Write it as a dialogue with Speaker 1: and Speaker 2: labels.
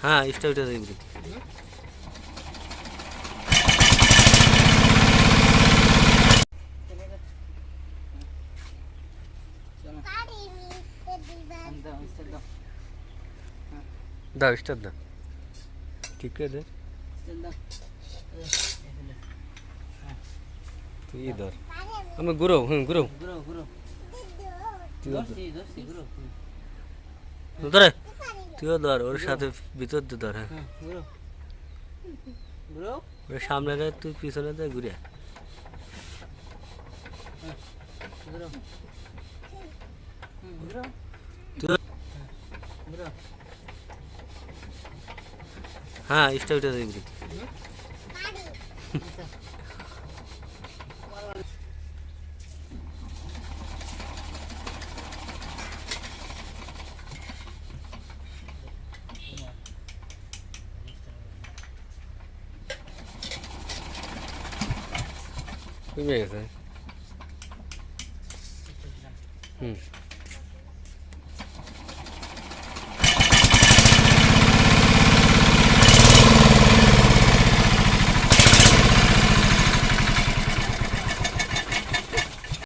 Speaker 1: হ্যাঁ স্টার্টটা দেখবি। দাও স্টার্ট দাও, ঠিক করে দে। তুই ধর, আমি ঘুরো। ঘুরো ধরে, তুইও ধর ওর সাথে ভিতর দিয়ে ধর। হ্যাঁ ওর সামনে রে, তুই পিছনে দে ঘুরে। হ্যাঁ স্টার্টটা দেখবি। কমে গেছে।